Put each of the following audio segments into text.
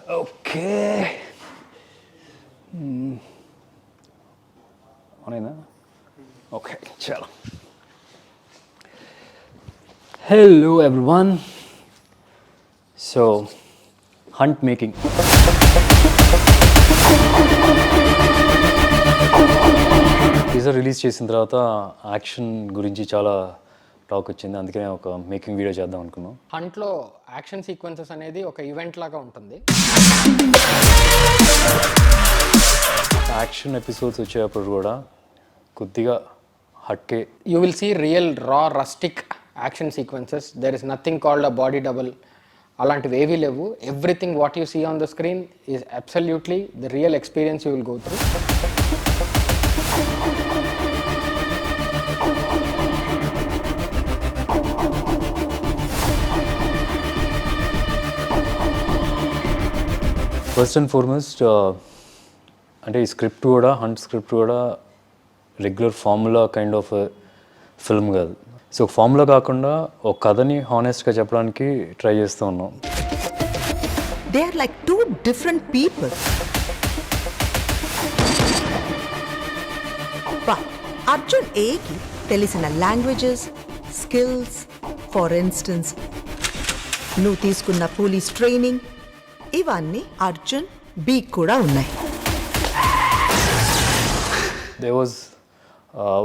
Okay. On okay, chalo. Hello everyone. So, hunt making. Teaser release చేసిన తర్వాత action గురించి చాలా టాక్ వచ్చింది, అందుకనే ఒక మేకింగ్ వీడియో చేద్దాం అనుకున్నాం. హంట్లో యాక్షన్ సీక్వెన్సెస్ అనేది ఒక ఈవెంట్ లాగా ఉంటుంది. యాక్షన్ ఎపిసోడ్స్ వచ్చేటప్పుడు కూడా కొద్దిగా హట్కే. You will see real raw rustic action sequences. There is nothing called a body double, అలాంటివి ఏవీ లేవు. Everything what you see on the screen is absolutely the real experience you will go through. First and foremost అంటే ఈ script కూడా, Hunt script కూడా regular formula kind of film కాదు. So formula కాకుండా ఒక కథని హానెస్ట్గా చెప్పడానికి ట్రై చేస్తూ ఉన్నాం. They are like two different people. But Arjun A కి తెలిసిన లాంగ్వేజెస్, స్కిల్స్, ఫర్ ఇన్స్టెన్స్ నువ్వు తీసుకున్న పోలీస్ ట్రైనింగ్, ఇవన్నీ అర్జున్ బి కూడా ఉన్నాయి. దే వాజ్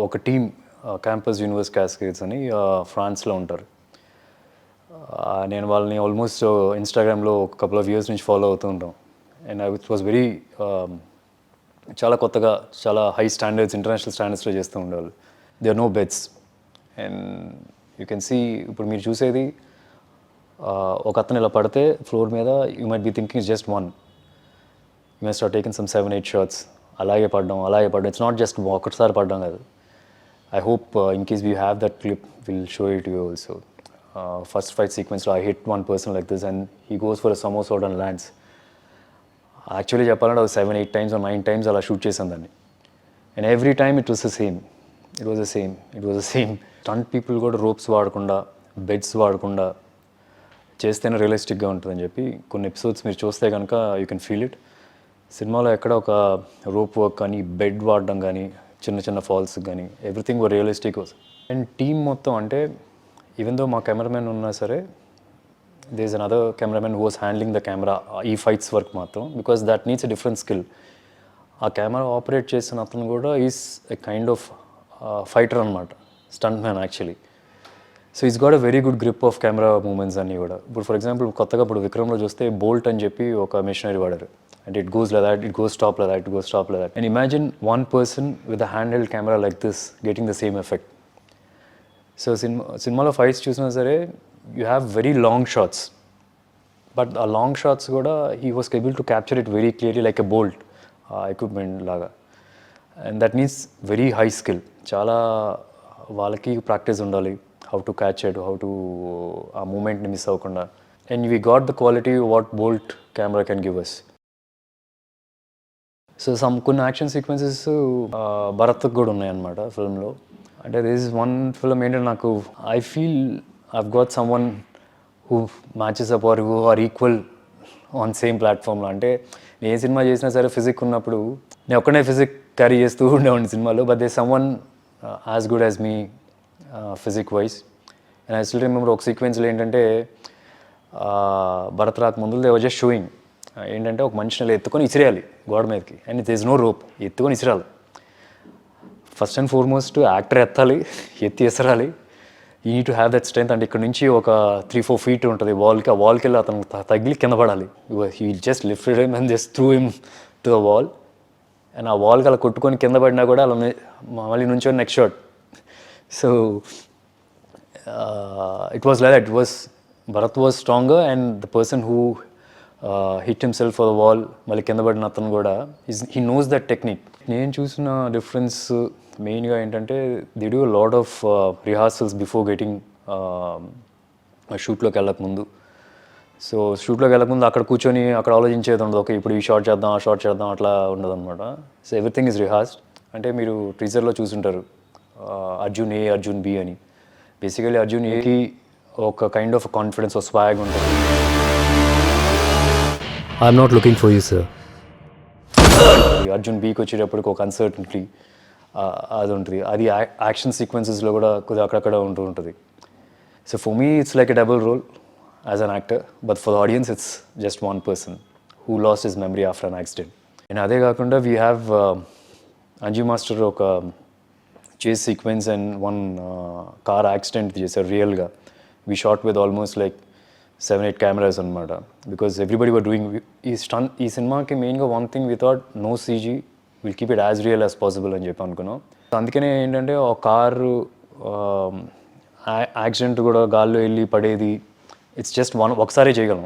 ఒక టీమ్, క్యాంపస్ యూనివర్స్ క్యాస్కేడ్స్ అని ఫ్రాన్స్లో ఉంటారు. నేను వాళ్ళని ఆల్మోస్ట్ ఇన్స్టాగ్రామ్లో ఒక కపుల్ ఆఫ్ ఇయర్స్ నుంచి ఫాలో అవుతూ ఉంటాం. అండ్ ఇట్ వాజ్ వెరీ చాలా కొత్తగా, చాలా హై స్టాండర్డ్స్, ఇంటర్నేషనల్ స్టాండర్డ్స్లో చేస్తూ ఉండేవాళ్ళు. They are no beds. And you can see, ఇప్పుడు మీరు చూసేది ఒక అతను ఇలా పడితే ఫ్లోర్ మీద, you might be thinking just one, you might start taking some 7-8 shots. అలాగే పడ్డం. ఇట్స్ నాట్ జస్ట్ ఒకటిసారి పడ్డం కాదు. I hope in case we have that clip will show it you also. First fight సీక్వెన్స్లో I hit one person like this and he goes for a సమోసాట్ and lands. Actually చెప్పాలంటే అది 7-8 times 9 times అలా shoot చేశాను దాన్ని. And every time it was the same. Stunt people కూడా ropes వాడకుండా, beds వాడకుండా చేస్తేనే రియలిస్టిక్గా ఉంటుందని చెప్పి కొన్ని ఎపిసోడ్స్ మీరు చూస్తే కనుక యూ కెన్ ఫీల్ ఇట్. సినిమాలో ఎక్కడ ఒక రోప్ వర్క్ కానీ, బెడ్ వాడడం కానీ, చిన్న చిన్న ఫాల్స్ కానీ, everything were realistic. And team మొత్తం అంటే, ఈవెన్ దో మా కెమెరామెన్ ఉన్నా సరే, there is another cameraman who was handling the camera ఈ ఫైట్స్ వర్క్ మాత్రం, because that needs a different skill. ఆ కెమెరా ఆపరేట్ చేసిన అతను కూడా is a kind of fighter అనమాట, stuntman actually. So is got a very good grip of camera moments అన్నీ కూడా. ఇప్పుడు ఫర్ ఎగ్జాంపుల్ కొత్తగా ఇప్పుడు విక్రమ్లో చూస్తే బోల్ట్ అని చెప్పి ఒక మెషినరీ వాడారు. And it goes like that, it goes stop like that, it goes stop like that. And imagine one person with a handheld camera like this getting the same effect. So cinema fights chusina sare, you have very long shots, but a long shots kuda he was able to capture it very clearly like a bolt equipment laga. And that needs very high skill. Chala వాళ్ళకి practice ఉండాలి, how to catch it, how to ఆ మూమెంట్ని miss అవ్వకుండా. And we got the quality what Bolt camera can give us. So కొన్ని action sequences భరత్కి కూడా ఉన్నాయన్నమాట ఫిల్మ్లో. అంటే this is one film ఏంటంటే, నాకు I feel I've got someone who matches up or who are equal on same ప్లాట్ఫామ్లో. అంటే నేను ఏ cinema చేసినా సరే ఫిజిక్ ఉన్నప్పుడు నేను ఒక్కనే ఫిజిక్ క్యారీ చేస్తూ ఉండేవాడిని సినిమాలో. But they someone as good as me physique wise. And I still remember ఒక సీక్వెన్స్లో ఏంటంటే, భరత్ రాక్ ముందు దే వాజ్ జస్ట్ షోయింగ్ ఏంటంటే, ఒక మనిషిని ఎత్తుకొని ఇసిరేయాలి గోడ మీదకి, and it is no rope, ఎత్తుకొని ఇసిరాలి. ఫస్ట్ అండ్ ఫార్మోస్ట్ యాక్టర్ ఎత్తి ఇసరాలి. You need to have that strength. అంటే ఇక్కడ నుంచి ఒక 3-4 feet ఉంటుంది వాల్కి, ఆ వాల్కి వెళ్ళి అతను తగిలి కింద పడాలి. He just lifted him and just through him to the wall. And ఆ వాల్కి అలా కొట్టుకొని కింద పడినా కూడా అలా మళ్ళీ నుంచో next shot. So it was like that. It was Bharat was stronger and the person who hit himself for the wall, మళ్ళీ కింద పడిన అతను కూడా హీ నోస్ దట్ టెక్నిక్. నేను చూసిన డిఫరెన్స్ మెయిన్గా ఏంటంటే, they do lot of rehearsals before getting షూట్లోకి వెళ్ళకముందు. సో షూట్లోకి వెళ్ళకముందు అక్కడ కూర్చొని అక్కడ ఆలోచించేది ఉండదు, ఓకే ఇప్పుడు ఈ షాట్ చేద్దాం, ఆ షాట్ చేద్దాం, అట్లా ఉండదు అనమాట. So everything is rehearsed. అంటే మీరు టీజర్లో చూసుంటారు అర్జున్ ఏ, అర్జున్ బి అని. బేసికలీ అర్జున్ ఏకి ఒక కైండ్ ఆఫ్ కాన్ఫిడెన్స్, ఒక స్వాగ్ ఉంటుంది. I'm not looking for you, sir. Arjun బీకి వచ్చేటప్పటికి ఒక అన్సర్టనిటీ అది ఉంటుంది. అది యాక్షన్ సీక్వెన్సెస్లో కూడా కొద్దిగా అక్కడక్కడ ఉంటూ ఉంటుంది. So for me it's like a double role as an actor, but for the audience it's just one person who lost his memory after an accident. And అదే కాకుండా వీ హ్యావ్ అంజీ మాస్టర్ ఒక chase sequence and one car accident చేశారు రియల్గా. We shot with almost like 7-8 cameras అనమాట. Because everybody were doing ఈ సినిమాకి మెయిన్గా one thing we thought no CG, will keep it as real as possible అని చెప్పి అనుకున్నాం. అందుకనే ఏంటంటే ఆ కారు యాక్సిడెంట్ కూడా గాల్లో వెళ్ళి పడేది ఇట్స్ జస్ట్ ఒకసారి చేయగలం.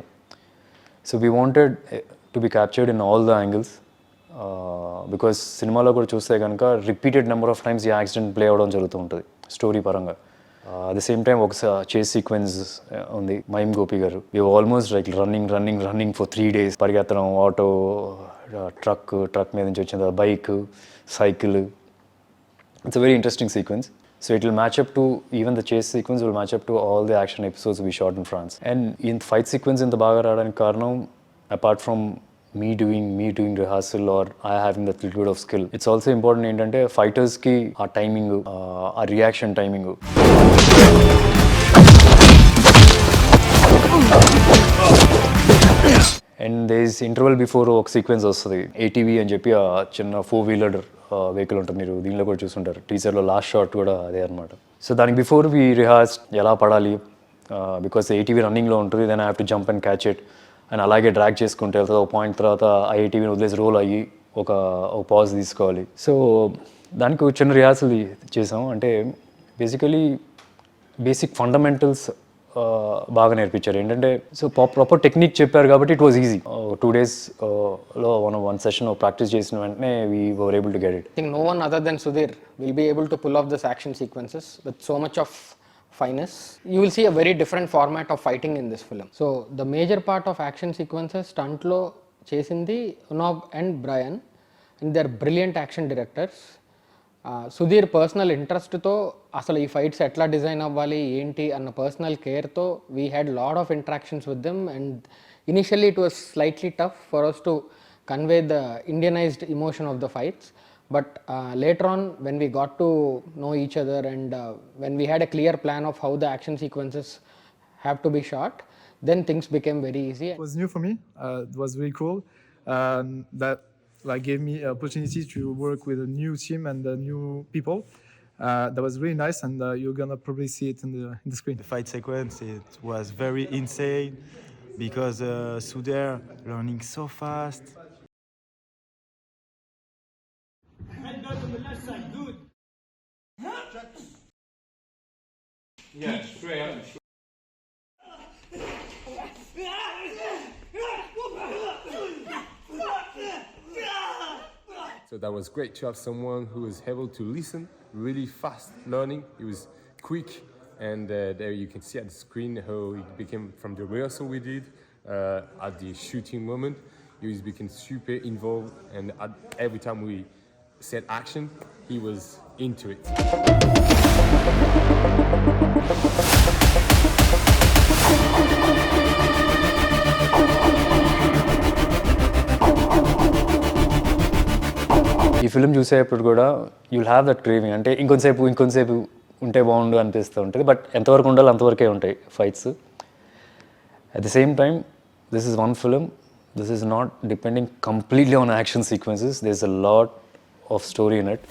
So we wanted to be captured in all the angles. Because సినిమాలో కూడా చూస్తే కనుక రిపీటెడ్ నెంబర్ ఆఫ్ టైమ్స్ ఈ యాక్సిడెంట్ ప్లే అవ్వడం జరుగుతూ ఉంటుంది స్టోరీ పరంగా. అట్ ద సేమ్ టైం ఒక చేస్ సీక్వెన్స్ ఉంది మహిమ్ గోపి గారు. We almost like running for 3 days. పరిగెత్తడం, ఆటో, ట్రక్ మీద నుంచి వచ్చిన bike, cycle. It's a very interesting sequence. So it will match up to, even the chase sequence will match up to all the action episodes we shot in France. And in fight sequence in the baga radaniki karanam, apart from me doing rehearsal or I having that little bit of skill, it's also important ఏంటంటే fighters ki ఆ timing, ఆ reaction timing. And they is interval before ఒక sequence వస్తుంది. ATV అని చెప్పి ఆ చిన్న 4-wheeler vehicle ఉంటుంది, మీరు దీనిలో కూడా చూసుంటారు. టీజర్లో లాస్ట్ షాట్ కూడా అదే అనమాట. సో దానికి బిఫోర్ వీ రిహార్స్ ఎలా పడాలి, బికాస్ ఏటీవీ రన్నింగ్లో ఉంటుంది. Then I have to jump and catch it and అలాగే డ్రాగ్ చేసుకుంటే వెళ్తుంది. ఒక పాయింట్ తర్వాత ఆ ఏటీవీని వదిలేసి రోల్ అయ్యి ఒక పాజ్ తీసుకోవాలి. సో దానికి చిన్న రిహార్సల్ చేసాం. అంటే బేసిక్ ఫండమెంటల్స్ బాగా నేర్పించారు. ఏంటంటే సో ప్రాపర్ టెక్నిక్ చెప్పారు కాబట్టి ఇట్ వాజ్ ఈజీ. 2 days లో వన్ సెషన్ ప్రాక్టీస్ చేసిన వెంటనే we were able to get it. I think no one other than Sudheer will be able to pull off this action sequences with so much of finesse. You will see a very different format of fighting in this film. So the major part of action sequences stunt lo chesindi Unab and Brian, and they are brilliant action directors. Sudheer personal ఇంట్రెస్ట్తో అసలు ఈ fights ఎట్లా design అవ్వాలి ఏంటి అన్న personal కేర్తో we had lot of interactions with them. And initially it was slightly tough for us to convey the Indianized emotion of the fights. But later on when we got to know each other and when we had a clear plan of how the action sequences have to be short, then things became very easy. It was new for me. It was really cool. That like gave me opportunity to work with a new team and new people. That was really nice, and you're gonna probably see it in the screen. The fight sequence, it was very insane because Sudheer learning so fast. Yeah, straight up. So that was great to have someone who was able to listen, really fast learning. He was quick, and there you can see at the screen how it became from the rehearsal we did at the shooting moment. He was became super involved, and every time we said action, he was into it. ఈ film చూసేటప్పుడు కూడా you will have that craving. అంటే ఇంకొంతసేపు ఉంటే బాగుండు అనిపిస్తూ ఉంటుంది. But ఎంతవరకు ఉండాలో అంతవరకే ఉంటాయి fights. At the same time this is one film, this is not depending completely on action sequences. This is a lot of story in it.